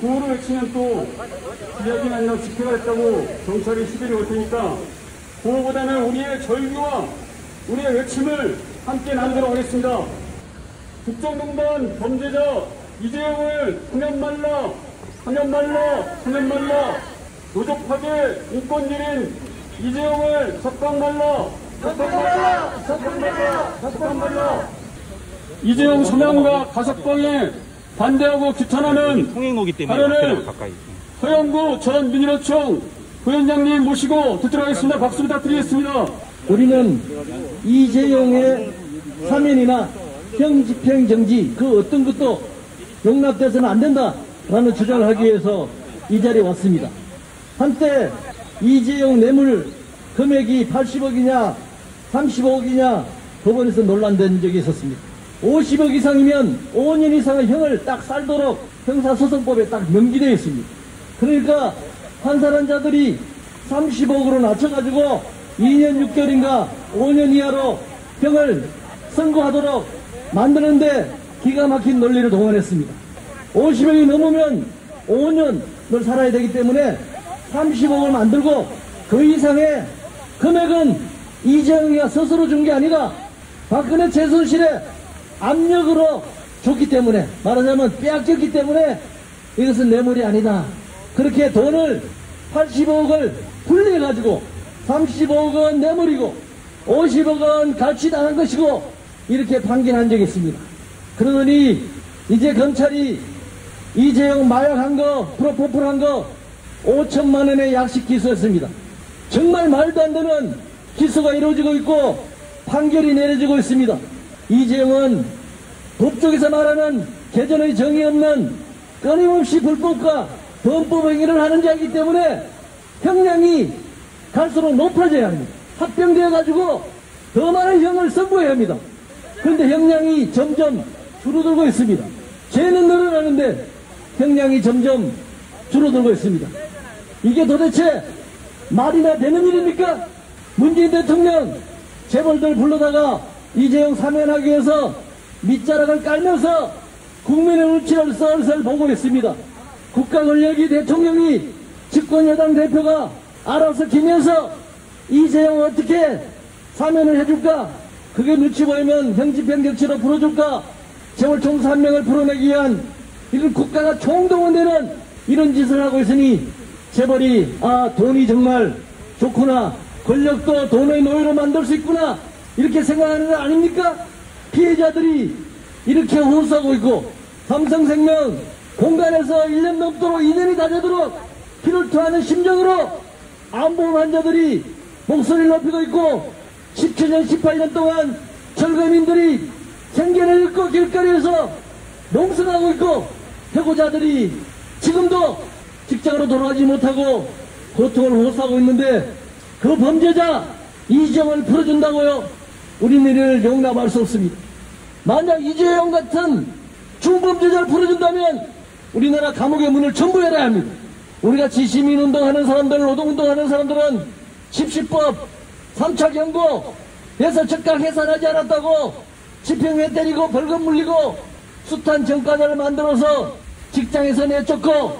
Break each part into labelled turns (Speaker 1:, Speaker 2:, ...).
Speaker 1: 구호를 외치면 또 이야기는 아니라 집회가 했다고 경찰이 시비를 걸 테니까 구호보다는 우리의 절규와 우리의 외침을 함께 나누도록 하겠습니다. 국정농단 범죄자 이재용을 하면 말라, 하면 말라, 하면 말라. 노조파괴 인권유린 이재용을 석방 말라, 석방 말라, 석방 말라, 석방 말라. 이재용 소명과 가석방에 반대하고 규탄하는 발언을 허영구 전 민주노총 부위원장님 모시고 듣도록 하겠습니다. 박수 부탁드리겠습니다.
Speaker 2: 우리는 이재용의 사면이나 형집행정지 그 어떤 것도 용납돼서는 안 된다라는 주장을 하기 위해서 이 자리에 왔습니다. 한때 이재용 뇌물 금액이 80억이냐 35억이냐 법원에서 논란된 적이 있었습니다. 50억 이상이면 5년 이상의 형을 딱 살도록 형사소송법에 딱 명기되어 있습니다. 그러니까 판사한 자들이 30억으로 낮춰가지고 2년 6개월인가 5년 이하로 형을 선고하도록 만드는데 기가 막힌 논리를 동원했습니다. 50억이 넘으면 5년을 살아야 되기 때문에 30억을 만들고 그 이상의 금액은 이재용이가 스스로 준 게 아니라 박근혜 최순실의 압력으로 줬기 때문에, 말하자면 빼앗겼기 때문에 이것은 뇌물이 아니다. 그렇게 돈을 80억을 분리해가지고 35억은 뇌물이고 50억은 갈취당한 것이고 이렇게 판결한 적이 있습니다. 그러더니 이제 검찰이 이재용 마약한 거, 프로포폴한 거 5천만 원의 약식 기소했습니다. 정말 말도 안 되는 기소가 이루어지고 있고 판결이 내려지고 있습니다. 이재용은 법조에서 말하는 개전의 정의 없는 끊임없이 불법과 범법 행위를 하는 자이기 때문에 형량이 갈수록 높아져야 합니다. 합병되어가지고 더 많은 형을 선고해야 합니다. 그런데 형량이 점점 줄어들고 있습니다. 죄는 늘어나는데 형량이 점점 줄어들고 있습니다. 이게 도대체 말이나 되는 일입니까? 문재인 대통령 재벌들 불러다가 이재용 사면하기 위해서 밑자락을 깔면서 국민의 눈치를 썰썰 보고 있습니다. 국가 권력이 대통령이 집권여당 대표가 알아서 기면서 이재용 어떻게 사면을 해줄까? 그게 눈치 보이면 형집행정치로 풀어줄까? 재벌 총수 한 명을 풀어내기 위한 이런 국가가 총동원되는 이런 짓을 하고 있으니 재벌이 돈이 정말 좋구나, 권력도 돈의 노예로 만들 수 있구나 이렇게 생각하는 거 아닙니까? 피해자들이 이렇게 호소하고 있고 삼성생명 공간에서 1년 넘도록 2년이 다 되도록 피를 토하는 심정으로 암보험 환자들이 목소리를 높이고 있고 17년 18년 동안 철거민들이 생계를 잃고 길거리에서 농성하고 있고 해고자들이 지금도 직장으로 돌아가지 못하고 고통을 호소하고 있는데 그 범죄자 이재용을 풀어준다고요? 우리는 이를 용납할 수 없습니다. 만약 이재용 같은 중범죄자를 풀어준다면 우리나라 감옥의 문을 전부 열어야 합니다. 우리같이 시민운동하는 사람들, 노동운동하는 사람들은 집시법, 3차 경고에서 즉각 해산하지 않았다고 집행유예 때리고 벌금 물리고 숱한 전과자를 만들어서 직장에서 내쫓고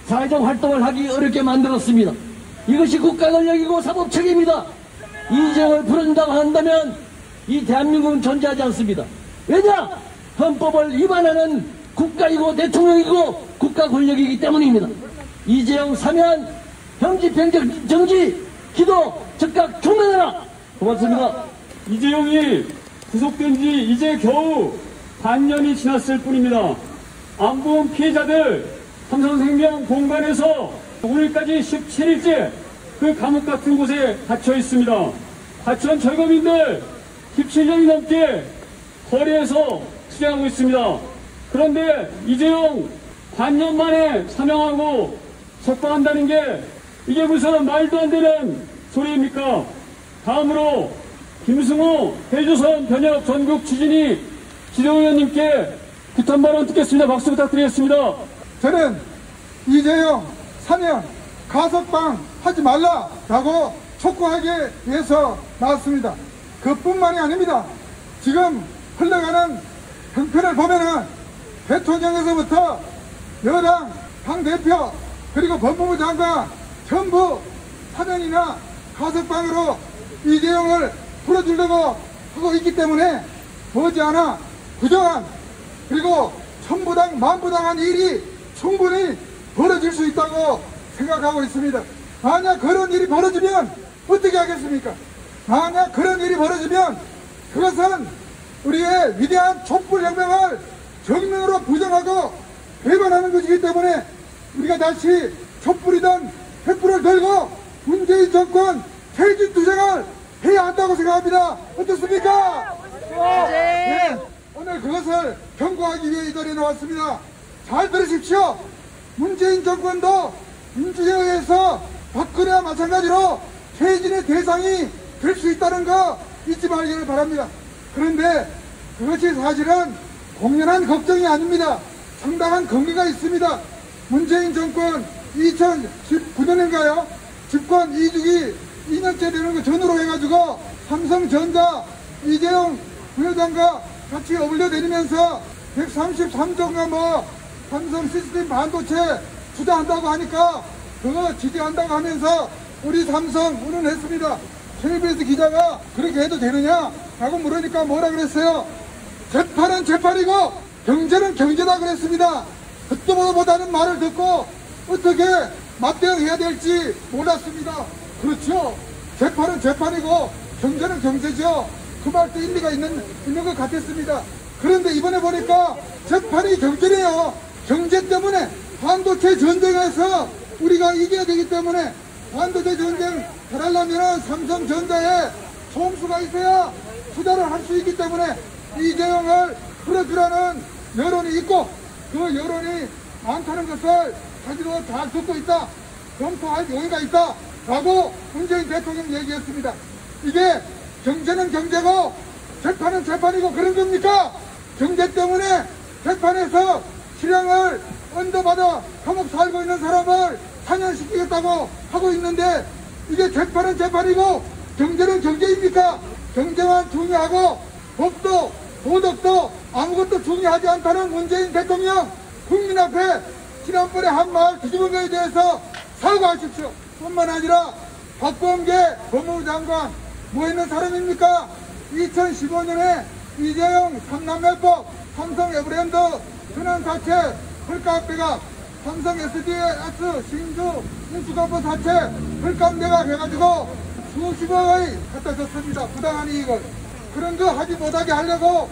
Speaker 2: 사회적 활동을 하기 어렵게 만들었습니다. 이것이 국가 권력이고 사법 책임이다. 이재용을 풀어준다고 한다면 이 대한민국은 존재하지 않습니다. 왜냐? 헌법을 위반하는 국가이고 대통령이고 국가 권력이기 때문입니다. 이재용 사면 형집행정지 기도 즉각 중단하라. 고맙습니다.
Speaker 1: 이재용이 구속된 지 이제 겨우 반년이 지났을 뿐입니다. 암보험 피해자들 삼성생명 공간에서 오늘까지 17일째 그 감옥 같은 곳에 갇혀 있습니다. 갇혀온 철거민들 17년이 넘게 거리에서 투쟁하고 있습니다. 그런데 이재용 반년 만에 사명하고 석방한다는 게 이게 무슨 말도 안 되는 소리입니까? 다음으로 김승호 대조선 변협 전국 추진위 지도위원님께 규탄 발언 듣겠습니다. 박수 부탁드리겠습니다.
Speaker 3: 저는 이재용 사면 가석방 하지 말라라고 촉구하기 위해서 나왔습니다. 그뿐만이 아닙니다. 지금 흘러가는 형편을 보면은 대통령에서부터 여당 당대표 그리고 법무부 장관 전부 사면이나 가석방으로 이재용을 풀어주려고 하고 있기 때문에 머지않아 부정한 그리고 천부당 만부당한 일이 충분히 벌어질 수 있다고 생각하고 있습니다. 만약 그런 일이 벌어지면 어떻게 하겠습니까? 만약 그런 일이 벌어지면 그것은 우리의 위대한 촛불혁명을 정면으로 부정하고 배반하는 것이기 때문에 우리가 다시 촛불이든 횃불을 들고 문재인 정권 퇴진 투쟁을 해야 한다고 생각합니다. 어떻습니까? 네, 오늘 그것을 경고하기 위해 이 자리에 나왔습니다. 잘 들으십시오. 문재인 정권도 민주주의에 의해서 박근혜와 마찬가지로 퇴진의 대상이 될 수 있다는 거 잊지 말기를 바랍니다. 그런데 그것이 사실은 공연한 걱정이 아닙니다. 상당한 근거가 있습니다. 문재인 정권 2019년인가요? 집권 2주기 2년째 되는 거 전후로 해가지고 삼성전자 이재용 부회장과 같이 어울려 다니면서 133조가 뭐 삼성 시스템 반도체 투자한다고 하니까 그거 지지한다고 하면서 우리 삼성 운운했습니다. KBS 기자가 그렇게 해도 되느냐? 라고 물으니까 뭐라 그랬어요? 재판은 재판이고 경제는 경제다 그랬습니다. 듣도 보다는 말을 듣고 어떻게 맞대응해야 될지 몰랐습니다. 그렇죠. 재판은 재판이고 경제는 경제죠. 그 말도 일리가 있는 것 같았습니다. 그런데 이번에 보니까 재판이 경제래요. 경제 때문에 반도체 전쟁에서 우리가 이겨야 되기 때문에 반도체 전쟁 잘하려면 삼성전자에 총수가 있어야 투자를 할 수 있기 때문에 이재용을 풀어주라는 여론이 있고 그 여론이 많다는 것을 자기도 잘 듣고 있다. 검토할 용의가 있다. 라고 문재인 대통령 얘기했습니다. 이게 경제는 경제고 재판은 재판이고 그런 겁니까? 경제 때문에 재판에서 실형을 언도받아 감옥 살고 있는 사람을 사면시키겠다고 하고 있는데 이게 재판은 재판이고 경제는 경제입니까? 경제만 중요하고 법도 도덕도 아무것도 중요하지 않다는 문재인 대통령 국민 앞에 지난번에 한 말 뒤집은 거에 대해서 사과하십시오. 뿐만 아니라 박범계 법무부 장관 뭐 있는 사람입니까? 2015년에 이재용 삼남매법 삼성 에버랜드 현황사채 헐값대가 삼성 SDS 신주 인수거부 사채 헐값대가 해가지고 수십억의 갖다 줬습니다. 부당한 이익을. 그런 거 하지 못하게 하려고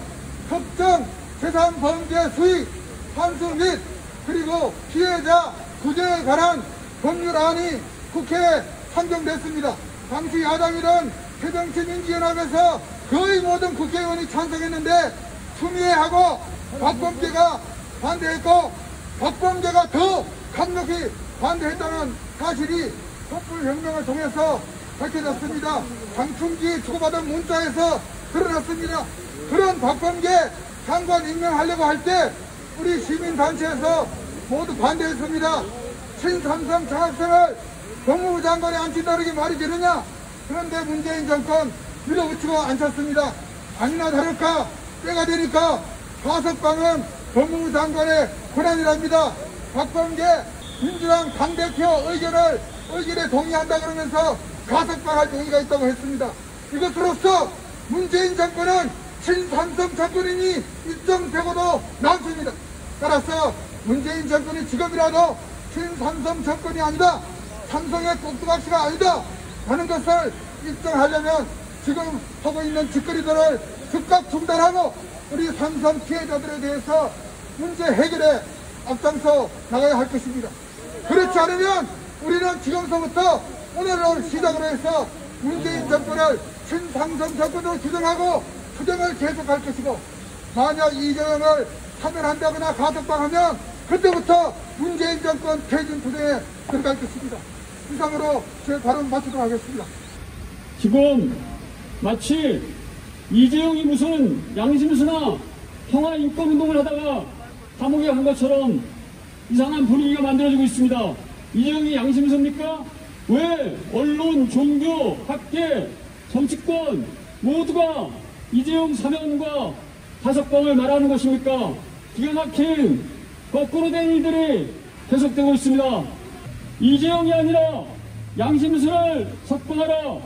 Speaker 3: 특정 재산 범죄 수익 환수 및 그리고 피해자 구제에 관한 법률안이 국회에 상정됐습니다. 당시 야당이던 새정치민주연합에서 거의 모든 국회의원이 찬성했는데 추미애하고 박범계가 반대했고 박범계가 더 강력히 반대했다는 사실이 촛불혁명을 통해서 밝혀졌습니다. 장충기 주고받은 문자에서 드러났습니다. 그런 박범계 장관 임명하려고 할 때 우리 시민단체에서 모두 반대했습니다. 친삼성 장학생을 법무부 장관에 앉힌다는 게 말이 되느냐? 그런데 문재인 정권 밀어붙이고 앉혔습니다. 아니나 다를까 때가 되니까 가석방은 법무부 장관의 권한이랍니다. 박범계 민주당 당대표 의견에 동의한다 그러면서 가석방할 용의가 있다고 했습니다. 이것으로써 문재인 정권은 친삼성 정권이니 입증되고도 남습니다. 따라서 문재인 정권이 지금이라도 친삼성 정권이 아니다. 삼성의 꼭두각시가 아니다. 하는 것을 입증하려면 지금 하고 있는 짓거리들을 즉각 중단하고 우리 삼성 피해자들에 대해서 문제 해결에 앞장서 나가야 할 것입니다. 그렇지 않으면 우리는 지금서부터 오늘을 시작으로 해서 문재인 정권을 친삼성 정권으로 규정하고 투쟁을 계속할 것이고 만약 이재용을 사면한다거나 가석방하면 그때부터 문재인 정권 퇴진 투쟁에 들어갈 것입니다. 이상으로 제 발언 마치도록 하겠습니다.
Speaker 1: 지금 마치 이재용이 무슨 양심수나 평화 인권운동을 하다가 감옥에 간 것처럼 이상한 분위기가 만들어지고 있습니다. 이재용이 양심수입니까? 왜 언론, 종교, 학계, 정치권 모두가 이재용 사면과 가석방을 말하는 것입니까? 기가 막힌 거꾸로 된 일들이 계속되고 있습니다. 이재용이 아니라 양심수를 석방하라.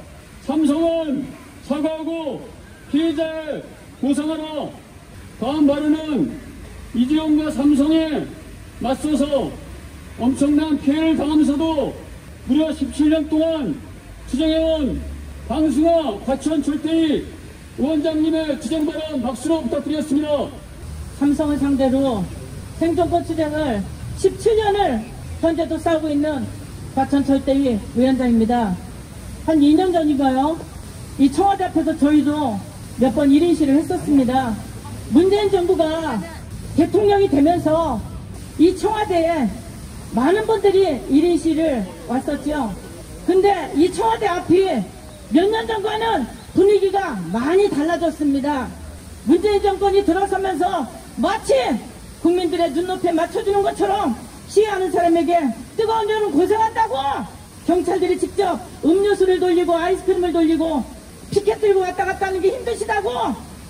Speaker 1: 삼성은 사과하고 피해자를 보상하라. 다음 발언은 이재용과 삼성에 맞서서 엄청난 피해를 당하면서도 무려 17년 동안 투쟁해온 방승화 과천 철대희 위원장님의 투쟁 발언 박수로 부탁드리겠습니다.
Speaker 4: 삼성을 상대로 생존권 투쟁을 17년을 현재도 싸우고 있는 과천 철대희 위원장입니다. 한 2년 전인가요? 이 청와대 앞에서 저희도 몇 번 1인 시를 했었습니다. 문재인 정부가 대통령이 되면서 이 청와대에 많은 분들이 1인 시를 왔었죠. 근데 이 청와대 앞이 몇 년 전과는 분위기가 많이 달라졌습니다. 문재인 정권이 들어서면서 마치 국민들의 눈높이에 맞춰주는 것처럼 시위하는 사람에게 뜨거운 여름 고생한다고 경찰들이 직접 음료수를 돌리고 아이스크림을 돌리고 피켓 들고 왔다 갔다 하는 게 힘드시다고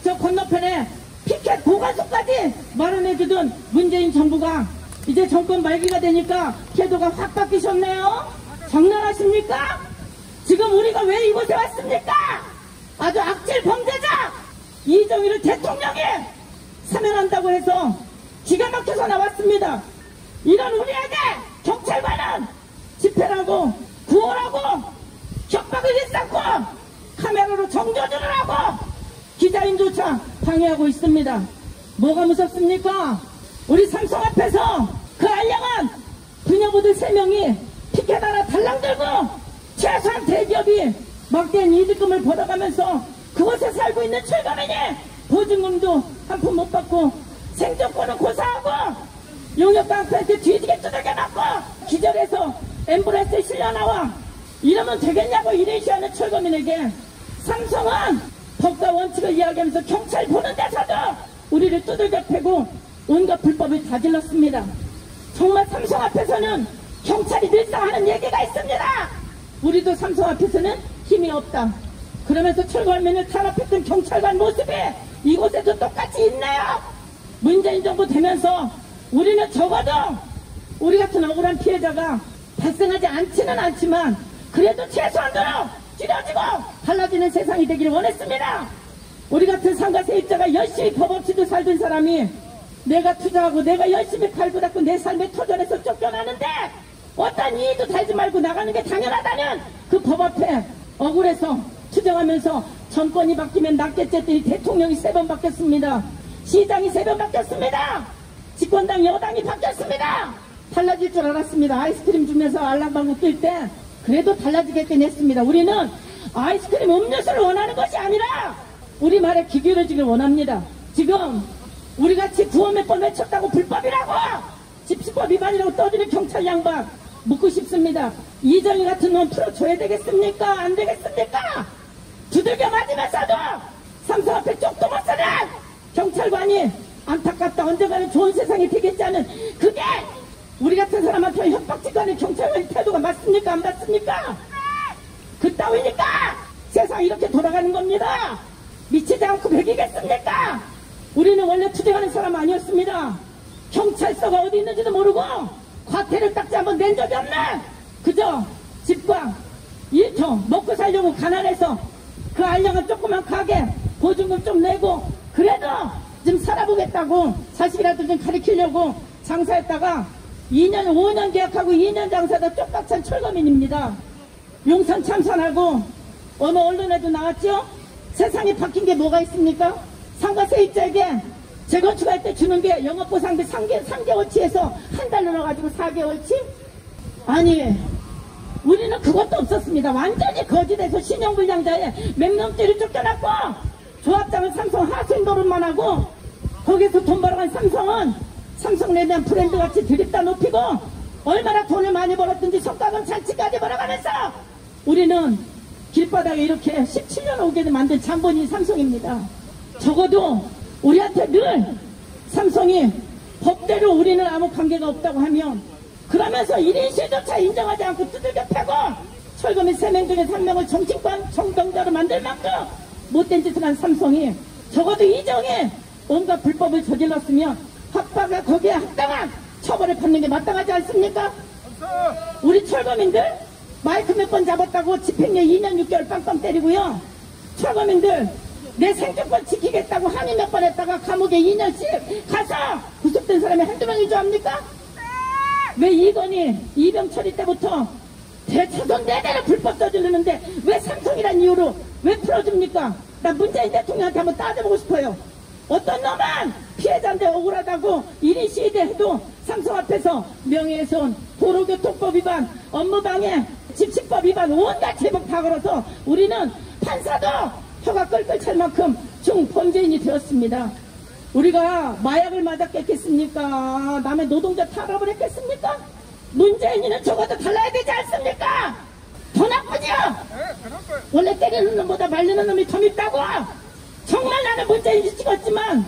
Speaker 4: 저 건너편에 피켓 보관소까지 마련해주던 문재인 정부가 이제 정권 말기가 되니까 태도가 확 바뀌셨네요. 장난하십니까? 지금 우리가 왜 이곳에 왔습니까? 아주 악질 범죄자 이정희를 대통령이 사면한다고 해서 기가 막혀서 나왔습니다. 이런 우리에게 경찰관은 집회라고 구호라고 협박을 일삼고 카메라로 정조준을 하고 기자인조차 방해하고 있습니다. 뭐가 무섭습니까? 우리 삼성 앞에서 그 알량한 부녀부들 3명이 피켓 하나 달랑 들고 최소한 대기업이 막대한 이득금을 벌어가면서 그곳에 살고 있는 철거민이 보증금도 한 푼 못 받고 생존권을 고사하고 용역방패한테 뒤지게 두들겨 맞고 기절해서 앰뷸런스에 실려 나와 이러면 되겠냐고 이래시하는 철거민에게 삼성은 법과 원칙을 이야기하면서 경찰 보는 데서도 우리를 두들겨 패고 온갖 불법을 다질렀습니다. 정말 삼성 앞에서는 경찰이 늘상 하는 얘기가 있습니다. 우리도 삼성 앞에서는 힘이 없다. 그러면서 철거민을 탄압했던 경찰관 모습이 이곳에도 똑같이 있네요. 문재인 정부 되면서 우리는 적어도 우리 같은 억울한 피해자가 발생하지 않지는 않지만 그래도 최소한으로 줄여지고 달라지는 세상이 되기를 원했습니다. 우리 같은 상가 세입자가 열심히 법 없이도 살던 사람이 내가 투자하고 내가 열심히 팔고 닦고 내 삶에 터전에서 쫓겨나는데 어떤 이의도 달지 말고 나가는 게 당연하다는 그 법 앞에 억울해서 투쟁하면서 정권이 바뀌면 낫겠지 했더니 대통령이 3번 바뀌었습니다. 시장이 3번 바뀌었습니다. 집권당 여당이 바뀌었습니다. 달라질 줄 알았습니다. 아이스크림 주면서 알람방구 낄 때 그래도 달라지겠긴 했습니다. 우리는 아이스크림 음료수를 원하는 것이 아니라 우리말에 귀 기울여지길 원합니다. 지금 우리같이 구호 몇 번 외쳤다고 불법이라고 집시법 위반이라고 떠드는 경찰 양반 묻고 싶습니다. 이정희 같은 놈 풀어줘야 되겠습니까? 안 되겠습니까? 두들겨 맞으면서도 삼성 앞에 쪽도 못 서는 경찰관이 안타깝다 언젠가는 좋은 세상이 되겠지 않은 그게 우리 같은 사람한테 협박짓거리는 경찰관의 태도가 맞습니까? 안 맞습니까? 그따위니까 세상이 이렇게 돌아가는 겁니다. 미치지 않고 배기겠습니까? 우리는 원래 투쟁하는 사람 아니었습니다. 경찰서가 어디 있는지도 모르고 과태료 딱지 한번 낸 적이 없는 그저 집과 일터 먹고 살려고 가난해서 그 알량한 조그만 가게 보증금 좀 내고 그래도 좀 살아보겠다고 자식이라도 좀 가르치려고 장사했다가 2년 5년 계약하고 2년 장사다 쪽박찬 철거민입니다. 용산 참선하고 어느 언론에도 나왔죠? 세상이 바뀐 게 뭐가 있습니까? 상가 세입자에게 재건축할 때 주는 게 영업보상비 3개월치에서 한 달 늘어가지고 4개월치? 아니 우리는 그것도 없었습니다. 완전히 거짓에서 신용불량자에 몇 명째를 쫓겨났고 조합장은 삼성 하수인 노릇만 하고 거기서 돈 벌어간 삼성은 삼성에 대한 브랜드같이 드립다 높이고 얼마나 돈을 많이 벌었든지 성과금 잔치까지 벌어가면서 우리는 길바닥에 이렇게 17년 오게 만든 잠본이 삼성입니다. 적어도 우리한테 늘 삼성이 법대로 우리는 아무 관계가 없다고 하면 그러면서 1인실조차 인정하지 않고 두들겨 패고 철거민 3명 중에 3명을 정치권 정병자로 만들 만큼 못된 짓을 한 삼성이 적어도 이정에 온갖 불법을 저질렀으면 합법과 거기에 합당한 처벌을 받는 게 마땅하지 않습니까? 우리 철거민들 마이크 몇 번 잡았다고 집행유예 2년 6개월 빵빵 때리고요. 철거민들 내 생존권 지키겠다고 항의 몇 번 했다가 감옥에 2년씩 가서 구속된 사람이 한두 명인 줄 압니까? 왜 이건희, 이병철이 때부터 대차선 내내를 불법 저지르는데 왜 삼성이란 이유로 왜 풀어줍니까? 나 문재인 대통령한테 한번 따져보고 싶어요. 어떤 놈은 피해자인데 억울하다고 1인 시위대 해도 삼성 앞에서 명예훼손, 도로교통법 위반, 업무방해, 집시법 위반 온갖 제목 다 걸어서 우리는 판사도 혀가 끌끌 찰 만큼 중범죄인이 되었습니다. 우리가 마약을 맞았겠습니까? 남의 노동자 탄압을 했겠습니까? 문재인이는 적어도 달라야 되지 않습니까? 더 나쁘죠? 원래 때리는 놈보다 말리는 놈이 더 밉다고! 정말 나는 문재인이 찍었지만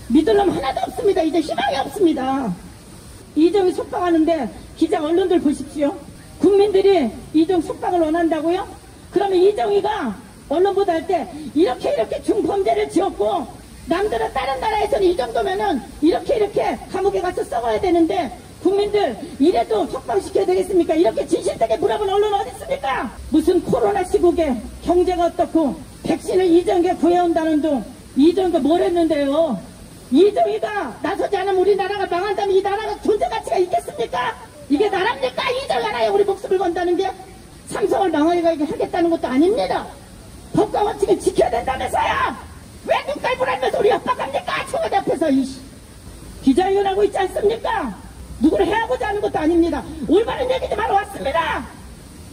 Speaker 4: 믿을 놈 하나도 없습니다. 이제 희망이 없습니다. 이정희 속박하는데 기자 언론들 보십시오. 국민들이 이정희 속박을 원한다고요? 그러면 이정희가 언론보도 할 때 이렇게 중범죄를 지었고 남들은 다른 나라에서는 이 정도면은 이렇게 감옥에 가서 썩어야 되는데 국민들 이래도 속박시켜야 되겠습니까? 이렇게 진실되게 물어본 언론 어디 있습니까? 무슨 코로나 시국에 경제가 어떻고 백신을 이정희가 구해온다는 둥 이정희가 뭘 했는데요? 이정희가 나서지 않으면 우리나라가 망한다면 이 나라가 존재 가치가 있겠습니까? 이게 나라입니까? 이정희 하나에 우리 목숨을 건다는 게 삼성을 망하게 하겠다는 것도 아닙니다. 법과 원칙을 지켜야 된다면서요! 왜 눈깔 보라면서 우리 협박합니까? 청와대 앞에서 기자회견하고 있지 않습니까? 누구를 해하고자 하는 것도 아닙니다. 올바른 얘기 좀 하러 왔습니다.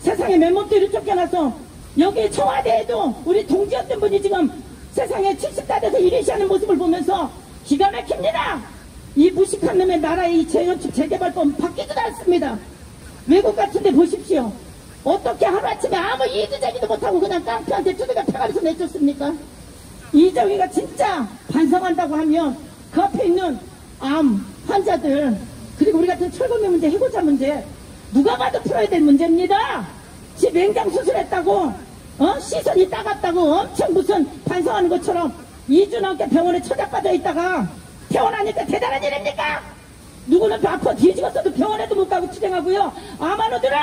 Speaker 4: 세상에 맨몸들이 쫓겨나서 여기 청와대에도 우리 동지였던 분이 지금 세상에 70다 돼서 1위시 하는 모습을 보면서 기가 막힙니다. 이 무식한 놈의 나라의 이 재건축 재개발법 바뀌지도 않습니다. 외국 같은데 보십시오. 어떻게 하루아침에 아무 이의도 제기도 못하고 그냥 깡패한테 두들겨 패가면서 내쫓습니까? 이정희가 진짜 반성한다고 하면 그 앞에 있는 암 환자들 그리고 우리 같은 철거민 문제, 해고자 문제 누가 봐도 풀어야 될 문제입니다. 지 맹장 수술했다고 시선이 따갑다고 엄청 무슨 반성하는 것처럼 2주 넘게 병원에 처박혀져 있다가 퇴원하니까 대단한 일입니까? 누구는 아파 뒤집었어도 병원에도 못 가고 투쟁하고요. 암환우들은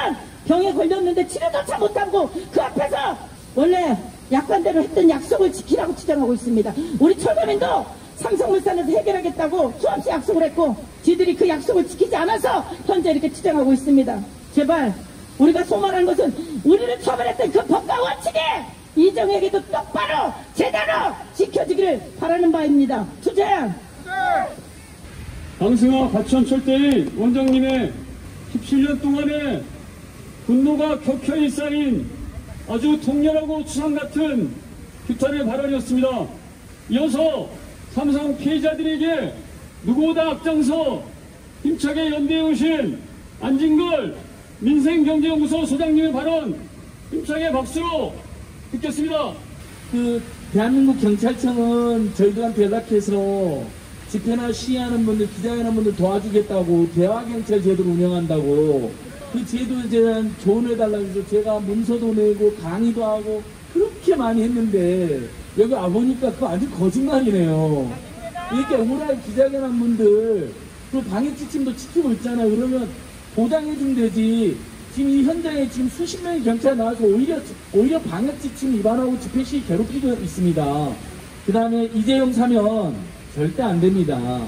Speaker 4: 병에 걸렸는데 치료조차 못하고 그 앞에서 원래 약관대로 했던 약속을 지키라고 투쟁하고 있습니다. 우리 철거민도 삼성물산에서 해결하겠다고 수없이 약속을 했고 지들이 그 약속을 지키지 않아서 현재 이렇게 투쟁하고 있습니다. 제발 우리가 소망하는 것은 우리를 처벌했던 그 법과 원칙에 이정희에게도 똑바로 제대로 지켜지기를 바라는 바입니다. 투쟁!
Speaker 1: 강승화 과천철대의 원장님의 17년 동안의 분노가 격혀이 쌓인 아주 통렬하고 추상같은 규탄의 발언이었습니다. 이어서 삼성 피해자들에게 누구보다 앞장서 힘차게 연대해 오신 안진걸 민생경제연구소 소장님의 발언 힘차게 박수로 듣겠습니다.
Speaker 2: 대한민국 경찰청은 저희들한테 연락해서 집회나 시위하는 분들, 기자회하는 분들 도와주겠다고 대화경찰 제도를 운영한다고 그 제도에 대한 조언을 달라고 해서 제가 문서도 내고 강의도 하고 그렇게 많이 했는데 여기 와보니까 그거 완전 거짓말이네요. 이렇게 오라이 기자회하는 분들 그 방역 지침도 지키고 있잖아요. 그러면 보장해주면 되지. 지금 이 현장에 지금 수십 명의 경찰 나와서 오히려 방역 지침 위반하고 집회 시위 괴롭히고 있습니다. 그 다음에 이재용 사면 절대 안 됩니다.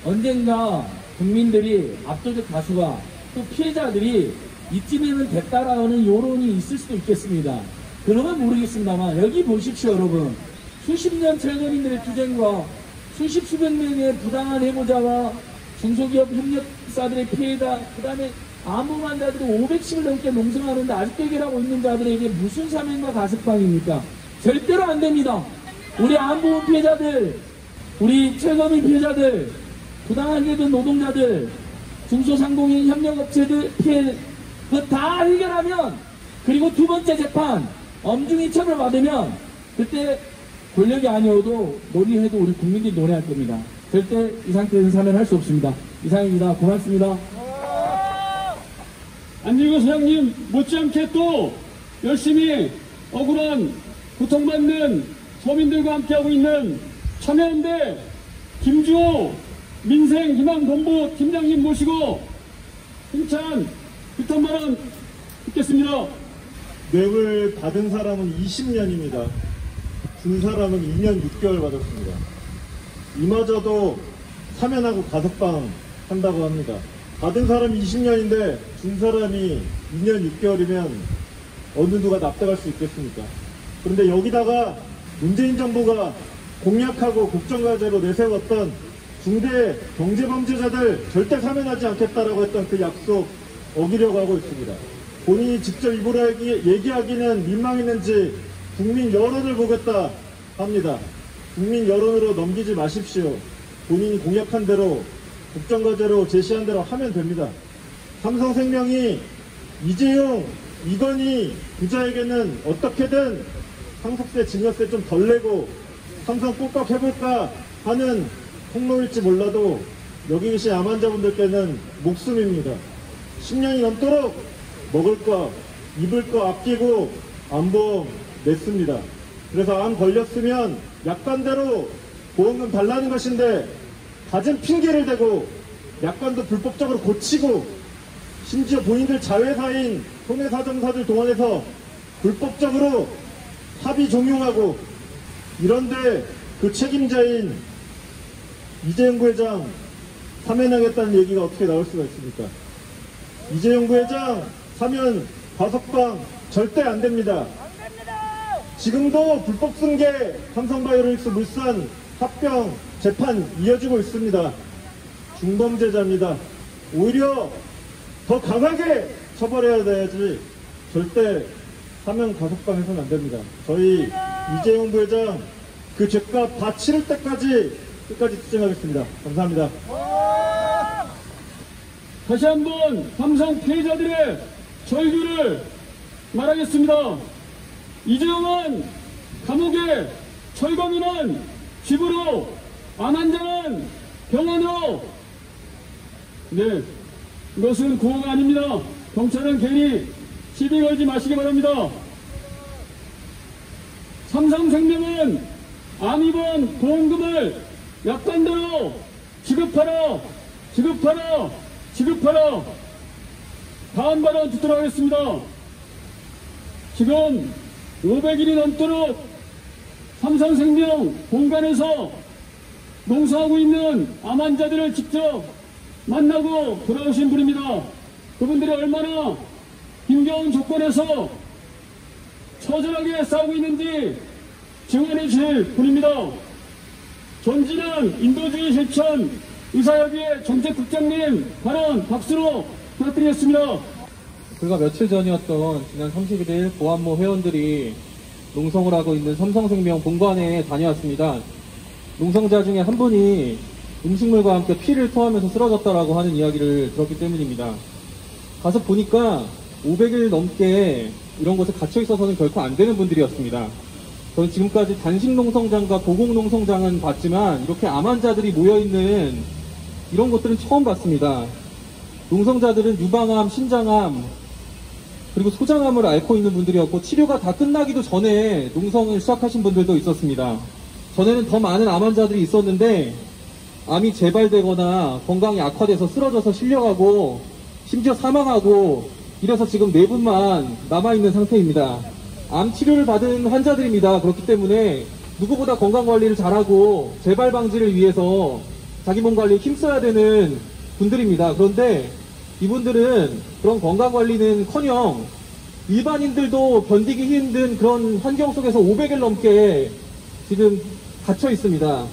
Speaker 2: 언젠가 국민들이 압도적 다수가 또 피해자들이 이쯤에는 됐다라는 여론이 있을 수도 있겠습니다. 그러면 모르겠습니다만 여기 보십시오 여러분. 수십 년 철거민들의 투쟁과 수백 명의 부당한 해고자와 중소기업 협력사들의 피해자 그 다음에 암호 환자들이 510을 넘게 농성하는데 아직도 해결하고 있는 자들에게 무슨 사명과 가석방입니까? 절대로 안 됩니다. 우리 암보험 피해자들, 우리 철거민 피해자들, 부당하게 된 노동자들, 중소상공인 협력업체들 피해 그거 다 해결하면 그리고 두 번째 재판 엄중히 처벌받으면 그때 권력이 아니어도 논의해도 우리 국민들이 논의할 겁니다. 절대 이 상태에서 사면할 수 없습니다. 이상입니다. 고맙습니다.
Speaker 1: 안진걸 소장님 못지않게 또 열심히 억울한 고통받는 서민들과 함께하고 있는 참여연대 김주호 민생희망본부 팀장님 모시고 힘찬 규탄 발언 듣겠습니다.
Speaker 5: 뇌물 받은 사람은 20년입니다. 준 사람은 2년 6개월 받았습니다. 이마저도 사면하고 가석방 한다고 합니다. 받은 사람이 20년인데 준 사람이 2년 6개월이면 어느 누가 납득할 수 있겠습니까? 그런데 여기다가 문재인 정부가 공약하고 국정과제로 내세웠던 중대 경제범죄자들 절대 사면하지 않겠다라고 했던 그 약속 어기려고 하고 있습니다. 본인이 직접 입으로 얘기하기는 민망했는지 국민 여론을 보겠다 합니다. 국민 여론으로 넘기지 마십시오. 본인이 공약한 대로 국정과제로 제시한 대로 하면 됩니다. 삼성생명이 이재용, 이건희 부자에게는 어떻게든 상속세, 증여세 좀 덜 내고 삼성 꼭꼭 해볼까 하는 통로일지 몰라도 여기 계신 암 환자분들께는 목숨입니다. 10년이 넘도록 먹을 거, 입을 거 아끼고 암보험 냈습니다. 그래서 암 걸렸으면 약관대로 보험금 달라는 것인데 갖은 핑계를 대고 약관도 불법적으로 고치고 심지어 본인들 자회사인 손해사정사들 동원해서 불법적으로 합의 종용하고 이런데 그 책임자인 이재용 부회장 사면하겠다는 얘기가 어떻게 나올 수가 있습니까? 이재용 부회장 사면 가석방 절대 안 됩니다. 지금도 불법 승계 삼성바이오로직스 물산 합병 재판 이어지고 있습니다. 중범죄자입니다. 오히려 더 강하게 처벌해야 돼야지 절대 사면 가석방 해서는 안 됩니다. 저희 이재용 부회장 그 죄값 다 치를 때까지 끝까지 투쟁하겠습니다. 감사합니다.
Speaker 1: 다시 한번 삼성 피해자들의 절규를 말하겠습니다. 이재용은 감옥에, 철거민은 집으로, 암 환자는 병원으로. 네, 이것은 구호가 아닙니다. 경찰은 괜히 시비 걸지 마시기 바랍니다. 삼성생명은 암입원 보험금을 약관대로 지급하라. 다음 발언 듣도록 하겠습니다. 지금 500일이 넘도록 삼성생명 본관에서 농사하고 있는 암 환자들을 직접 만나고 돌아오신 분입니다. 그분들이 얼마나 힘겨운 조건에서 처절하게 싸우고 있는지 증언해 주실 분입니다. 전진한 인도주의 실천 의사협의회 정책국장님 발언 박수로 부탁드리겠습니다.
Speaker 6: 불과 며칠 전이었던 지난 31일 보안모 회원들이 농성을 하고 있는 삼성생명 본관에 다녀왔습니다. 농성자 중에 한 분이 음식물과 함께 피를 토하면서 쓰러졌다라고 하는 이야기를 들었기 때문입니다. 가서 보니까 500일 넘게 이런 곳에 갇혀 있어서는 결코 안 되는 분들이었습니다. 저는 지금까지 단식 농성장과 고공 농성장은 봤지만 이렇게 암 환자들이 모여있는 이런 곳들은 처음 봤습니다. 농성자들은 유방암, 신장암, 그리고 소장암을 앓고 있는 분들이었고 치료가 다 끝나기도 전에 농성을 시작하신 분들도 있었습니다. 전에는 더 많은 암 환자들이 있었는데 암이 재발되거나 건강이 악화돼서 쓰러져서 실려가고 심지어 사망하고 이래서 지금 4분만 남아있는 상태입니다. 암 치료를 받은 환자들입니다. 그렇기 때문에 누구보다 건강관리를 잘하고 재발 방지를 위해서 자기 몸 관리에 힘써야 되는 분들입니다. 그런데 이분들은 그런 건강관리는커녕 일반인들도 견디기 힘든 그런 환경 속에서 500일 넘게 지금 갇혀 있습니다.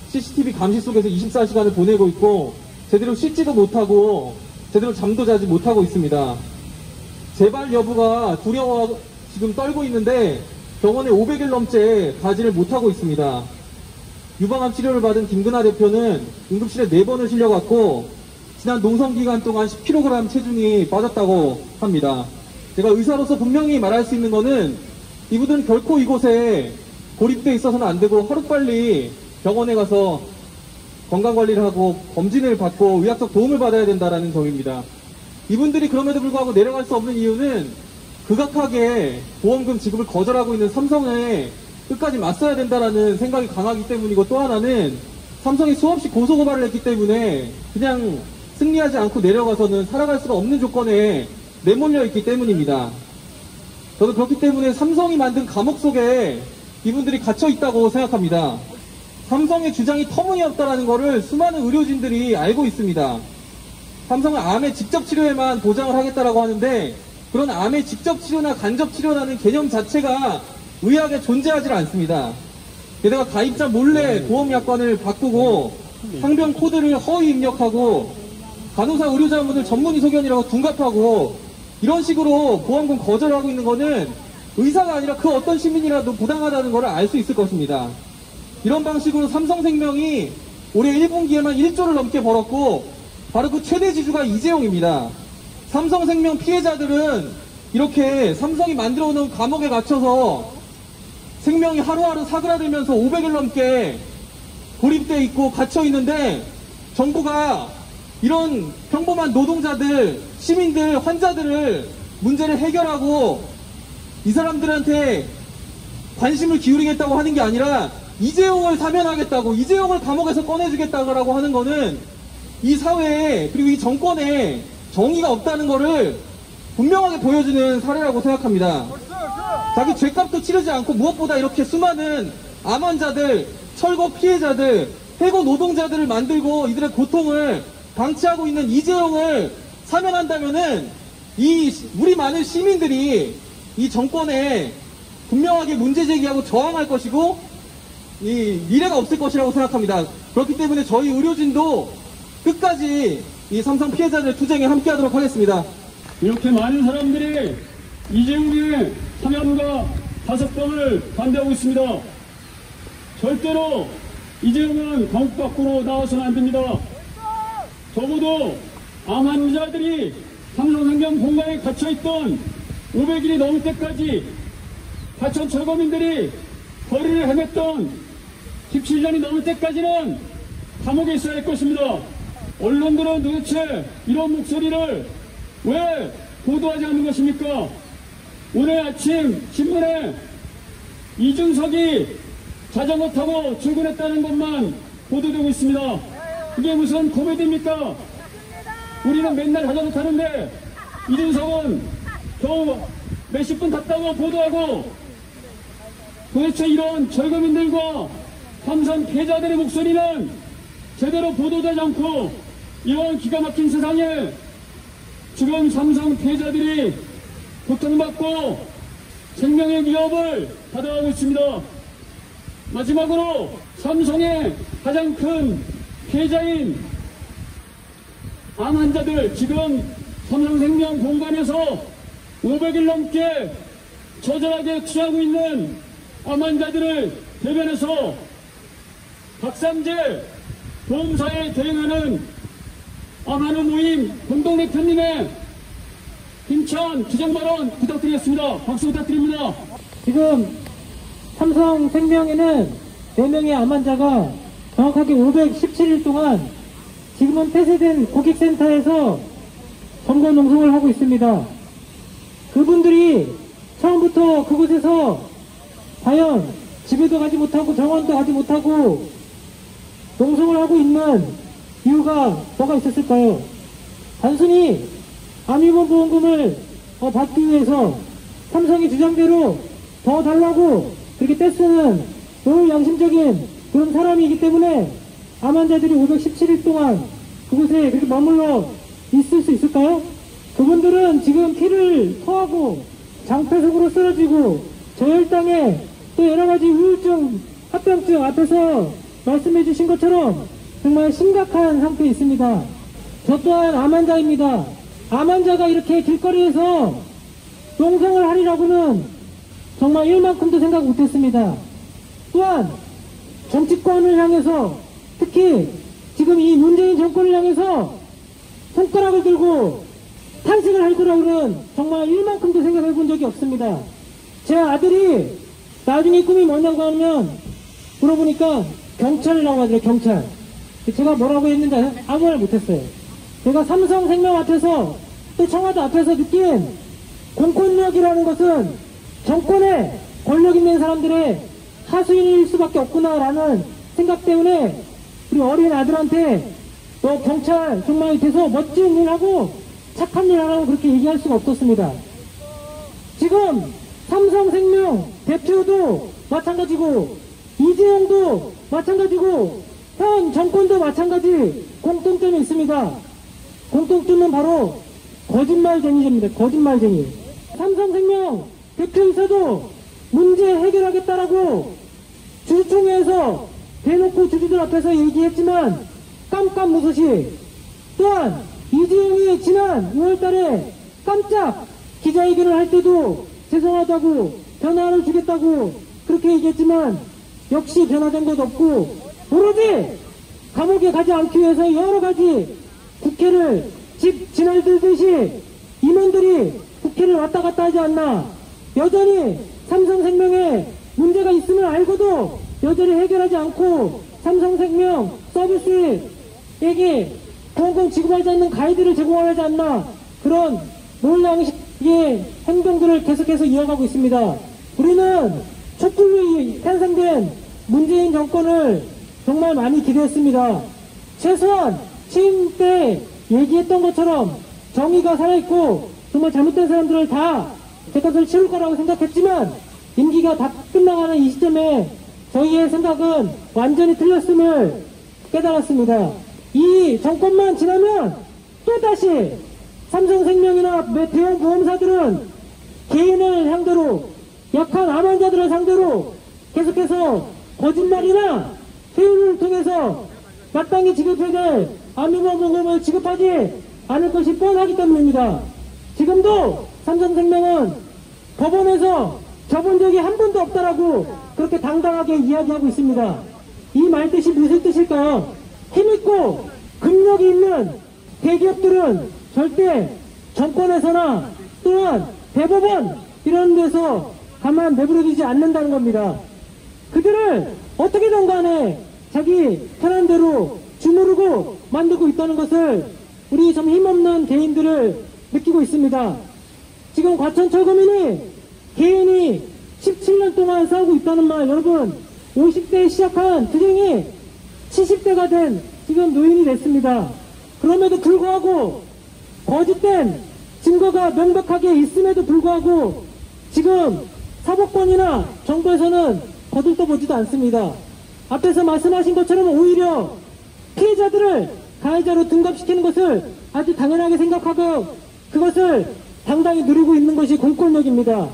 Speaker 6: CCTV 감시 속에서 24시간을 보내고 있고 제대로 씻지도 못하고 제대로 잠도 자지 못하고 있습니다. 재발 여부가 두려워 지금 떨고 있는데 병원에 500일 넘게 가지를 못하고 있습니다. 유방암 치료를 받은 김근하 대표는 응급실에 4번을 실려갔고 지난 농성기간 동안 10kg 체중이 빠졌다고 합니다. 제가 의사로서 분명히 말할 수 있는 거는 이분들은 결코 이곳에 고립돼 있어서는 안 되고 하루빨리 병원에 가서 건강관리를 하고 검진을 받고 의학적 도움을 받아야 된다는 점입니다. 이분들이 그럼에도 불구하고 내려갈 수 없는 이유는 극악하게 보험금 지급을 거절하고 있는 삼성에 끝까지 맞서야 된다는 생각이 강하기 때문이고 또 하나는 삼성이 수없이 고소고발을 했기 때문에 그냥 승리하지 않고 내려가서는 살아갈 수가 없는 조건에 내몰려 있기 때문입니다. 저도 그렇기 때문에 삼성이 만든 감옥 속에 이분들이 갇혀 있다고 생각합니다. 삼성의 주장이 터무니없다라는 것을 수많은 의료진들이 알고 있습니다. 삼성은 암의 직접 치료에만 보장을 하겠다라고 하는데 그런 암의 직접 치료나 간접 치료라는 개념 자체가 의학에 존재하지 않습니다. 게다가 가입자 몰래 보험약관을 바꾸고 상병 코드를 허위 입력하고 간호사 의료자분들 전문의 소견이라고 둔갑하고 이런 식으로 보험금 거절하고 있는 거는 의사가 아니라 그 어떤 시민이라도 부당하다는 걸 알 수 있을 것입니다. 이런 방식으로 삼성생명이 올해 1분기에만 1조를 넘게 벌었고 바로 그 최대 지주가 이재용입니다. 삼성생명 피해자들은 이렇게 삼성이 만들어 놓은 감옥에 갇혀서 생명이 하루하루 사그라들면서 500일 넘게 고립돼 있고 갇혀 있는데 정부가 이런 평범한 노동자들, 시민들, 환자들을 문제를 해결하고 이 사람들한테 관심을 기울이겠다고 하는 게 아니라 이재용을 사면하겠다고, 이재용을 감옥에서 꺼내주겠다고 하는 거는 이 사회에 그리고 이 정권에 정의가 없다는 거를 분명하게 보여주는 사례라고 생각합니다. 자기 죗값도 치르지 않고 무엇보다 이렇게 수많은 암 환자들, 철거 피해자들, 해고 노동자들을 만들고 이들의 고통을 방치하고 있는 이재용을 사면한다면은 우리 많은 시민들이 이 정권에 분명하게 문제 제기하고 저항할 것이고 이 미래가 없을 것이라고 생각합니다. 그렇기 때문에 저희 의료진도 끝까지 이 삼성 피해자들 투쟁에 함께하도록 하겠습니다.
Speaker 1: 이렇게 많은 사람들이 이재용의 사면과 가석방을 반대하고 있습니다. 절대로 이재용은 감옥 밖으로 나와서는 안 됩니다. 적어도 암 환자들이 삼성생명 본관에 갇혀있던 500일이 넘을 때까지 하천 철거민들이 거리를 헤맸던 17년이 넘을 때까지는 감옥에 있어야 할 것입니다. 언론들은 도대체 이런 목소리를 왜 보도하지 않는 것입니까? 오늘 아침 신문에 이준석이 자전거 타고 출근했다는 것만 보도되고 있습니다. 이게 무슨 코미디입니까? 우리는 맨날 자전거 타는데 이준석은 겨우 몇십 분 탔다고 보도하고 도대체 이런 철거민들과 삼성 피해자들의 목소리는 제대로 보도되지 않고 이런 기가 막힌 세상에 지금 삼성 피해자들이 고통받고 생명의 위협을 받아가고 있습니다. 마지막으로 삼성의 가장 큰 피해자인 암 환자들, 지금 삼성생명 본관에서 500일 넘게 처절하게 투자하고 있는 암 환자들을 대변해서 박삼재 보험사에 대응하는 암하는 모임 공동대표님의 힘찬 기정 발언 부탁드리겠습니다. 박수 부탁드립니다.
Speaker 7: 지금 삼성생명에는 4명의 암 환자가 정확하게 517일 동안 지금은 폐쇄된 고객센터에서 점거 농성을 하고 있습니다. 그분들이 처음부터 그곳에서 과연 집에도 가지 못하고 병원도 가지 못하고 농성을 하고 있는 이유가 뭐가 있었을까요? 단순히 암위험 보험금을 받기 위해서 삼성이 주장대로 더 달라고 그렇게 떼쓰는 매우 양심적인 그런 사람이기 때문에 암 환자들이 517일 동안 그곳에 그렇게 머물러 있을 수 있을까요? 그분들은 지금 피를 토하고 장폐석으로 쓰러지고 저혈당에 또 여러가지 우울증, 합병증 앞에서 말씀해 주신 것처럼 정말 심각한 상태에 있습니다. 저 또한 암 환자입니다. 암 환자가 이렇게 길거리에서 농성을 하리라고는 정말 일만큼도 생각 못했습니다. 또한 정치권을 향해서 특히 지금 이 문재인 정권을 향해서 손가락을 들고 탄식을 할 거라고는 정말 일만큼도 생각해 본 적이 없습니다. 제 아들이 나중에 꿈이 뭐냐고 하면 물어보니까 경찰이라고 하더라고요. 경찰. 제가 뭐라고 했는지 아무 말 못했어요. 제가 삼성생명 앞에서 또 청와대 앞에서 느낀 공권력이라는 것은 정권에 권력 있는 사람들의 하수인일 수밖에 없구나라는 생각 때문에 우리 어린 아들한테 너 경찰 정말 돼서 멋진 일 하고 착한 일 하라고 그렇게 얘기할 수가 없었습니다. 지금 삼성생명 대표도 마찬가지고 이재용도 마찬가지고 현 정권도 마찬가지 공통점이 있습니다. 공통점은 바로 거짓말쟁이입니다. 거짓말쟁이. 삼성생명 대표이사도 문제 해결하겠다라고 주주총회에서 대놓고 주주들 앞에서 얘기했지만 깜깜무소시. 또한 이재용이 지난 5월달에 깜짝 기자회견을 할 때도 죄송하다고 변화를 주겠다고 그렇게 얘기했지만 역시 변화된 것 없고 오로지 감옥에 가지 않기 위해서 여러 가지 국회를 집 지날들듯이 임원들이 국회를 왔다 갔다 하지 않나. 여전히 삼성생명에 문제가 있음을 알고도 여전히 해결하지 않고 삼성생명 서비스에게 공공 지급하지 않는 가이드를 제공하지 않나. 그런 몰랑식의 행동들을 계속해서 이어가고 있습니다. 우리는 촛불로 탄생된 문재인 정권을 정말 많이 기대했습니다. 최소한 취임 때 얘기했던 것처럼 정의가 살아있고 정말 잘못된 사람들을 다 죄값을 치를 거라고 생각했지만 임기가 다 끝나가는 이 시점에 저희의 생각은 완전히 틀렸음을 깨달았습니다. 이 정권만 지나면 또다시 삼성생명이나 대형 보험사들은 개인을 상대로 약한 암 환자들을 상대로 계속해서 거짓말이나 회유를 통해서 마땅히 지급해야 될 암위보험을 지급하지 않을 것이 뻔하기 때문입니다. 지금도 삼성생명은 법원에서 접은 적이 한 번도 없다라고 그렇게 당당하게 이야기하고 있습니다. 이 말뜻이 무슨 뜻일까요? 힘있고 금력이 있는 대기업들은 절대 정권에서나 또한 대법원 이런 데서 가만 내버려두지 않는다는 겁니다. 그들을 어떻게든 간에 자기 편한 대로 주무르고 만들고 있다는 것을 우리 좀 힘없는 개인들을 느끼고 있습니다. 지금 과천철거민이 개인이 17년 동안 싸우고 있다는 말, 여러분 50대에 시작한 투쟁이 70대가 된 지금 노인이 됐습니다. 그럼에도 불구하고 거짓된 증거가 명백하게 있음에도 불구하고 지금 사법권이나 정부에서는 거들떠보지도 않습니다. 앞에서 말씀하신 것처럼 오히려 피해자들을 가해자로 등급시키는 것을 아주 당연하게 생각하고 그것을 당당히 누리고 있는 것이 공권력입니다.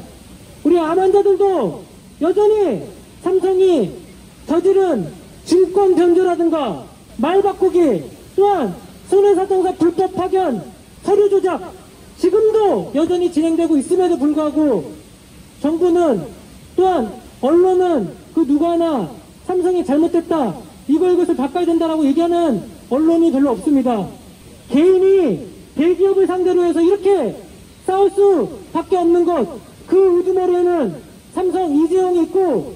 Speaker 7: 우리 암 환자들도 여전히 삼성이 저지른 증권 변조라든가 말 바꾸기 또한 손해사동사 불법 파견 서류 조작 지금도 여전히 진행되고 있음에도 불구하고 정부는 또한 언론은 그 누구 하나 삼성이 잘못됐다 이것을 바꿔야 된다라고 얘기하는 언론이 별로 없습니다. 개인이 대기업을 상대로 해서 이렇게 싸울 수밖에 없는 것, 그 우두머리에는 삼성 이재용이 있고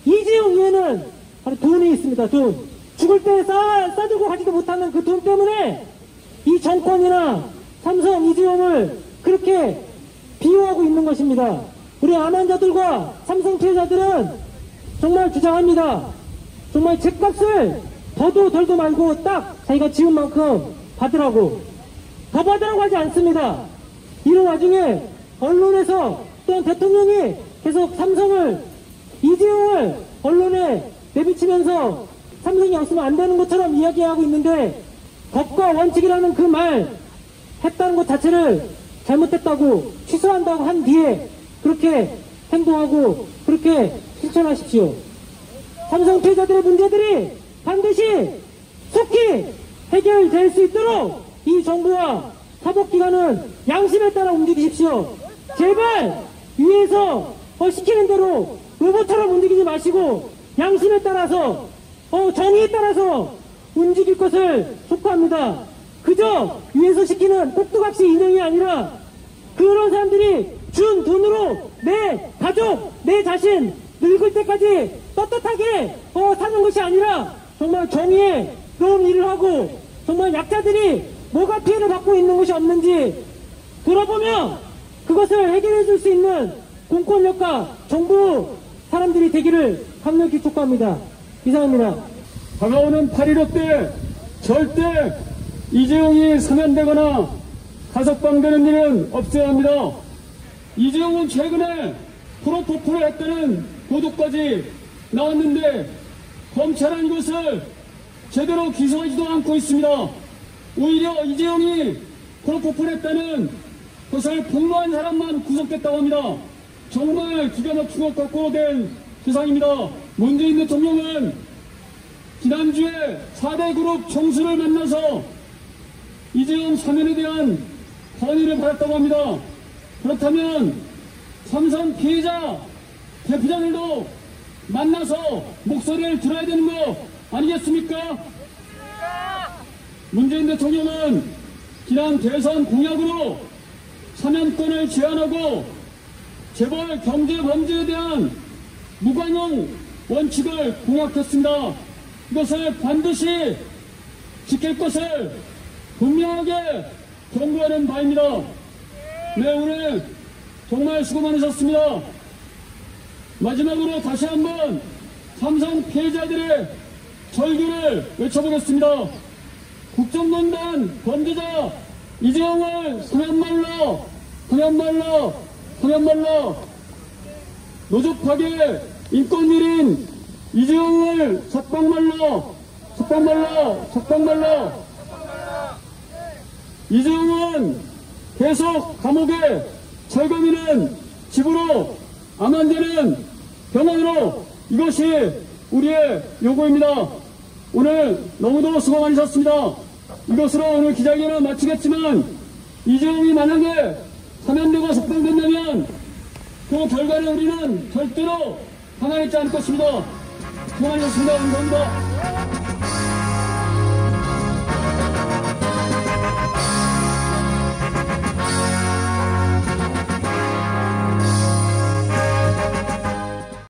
Speaker 7: 이재용 위에는 바로 돈이 있습니다. 돈. 죽을 때 싸들고 가지도 못하는 그 돈 때문에 이 정권이나 삼성 이재용을 그렇게 비호하고 있는 것입니다. 우리 암 환자들과 삼성 피해자들은 정말 주장합니다. 정말 죗값을 더도 덜도 말고 딱 자기가 지은 만큼 받으라고. 더 받으라고 하지 않습니다. 이런 와중에 언론에서 또한 대통령이 계속 삼성을 이재용을 언론에 내비치면서 삼성이 없으면 안 되는 것처럼 이야기하고 있는데 법과 원칙이라는 그 말 했다는 것 자체를 잘못했다고 취소한다고 한 뒤에 그렇게 행동하고 그렇게 실천하십시오. 삼성 피해자들의 문제들이 반드시 속히 해결될 수 있도록 이 정부와 사법기관은 양심에 따라 움직이십시오. 제발 위에서 시키는 대로 로봇처럼 움직이지 마시고 양심에 따라서 정의에 따라서 움직일 것을 촉구합니다. 그저 위에서 시키는 꼭두각시 인형이 아니라 그런 사람들이 준 돈으로 내 가족, 내 자신 늙을 때까지 떳떳하게 사는 것이 아니라 정말 정의에 그런 일을 하고 정말 약자들이 뭐가 피해를 받고 있는 것이 없는지 돌아보면 그것을 해결해 줄 수 있는 공권력과 정부 사람들이 되기를 강력히 촉구합니다. 이상입니다.
Speaker 1: 다가오는 8.15 때 절대 이재용이 사면되거나 가석방되는 일은 없어야 합니다. 이재용은 최근에 프로포폴을 했다는 보도까지 나왔는데 검찰은 이것을 제대로 기소하지도 않고 있습니다. 오히려 이재용이 프로포폴을 했다는 것을 폭로한 사람만 구속됐다고 합니다. 정말 기가 막히고 거꾸로 된 세상입니다. 문재인 대통령은 지난주에 4대 그룹 총수를 만나서 이재용 사면에 대한 건의를 받았다고 합니다. 그렇다면 삼성 피해자 대표자들도 만나서 목소리를 들어야 되는 거 아니겠습니까? 문재인 대통령은 지난 대선 공약으로 사면권을 제한하고 재벌 경제범죄에 대한 무관용 원칙을 공약했습니다. 이것을 반드시 지킬 것을 분명하게 경고하는 바입니다. 네, 오늘 정말 수고 많으셨습니다. 마지막으로 다시 한번 삼성 피해자들의 절규를 외쳐보겠습니다. 국정농단 범죄자 이재용을 사면말로 노조파계 인권유린 이재용을 석방말로 이재용은 계속 감옥에 철거미는 집으로 암환되는 병원으로 이것이 우리의 요구입니다. 오늘 너무도 수고 많으셨습니다. 이것으로 오늘 기자회견을 마치겠지만 이재용이 만약에 사면되고 석방된다면 그 결과를 우리는 절대로 방한하지 않을 것입니다. 수고 많으셨습니다. 감사합니다.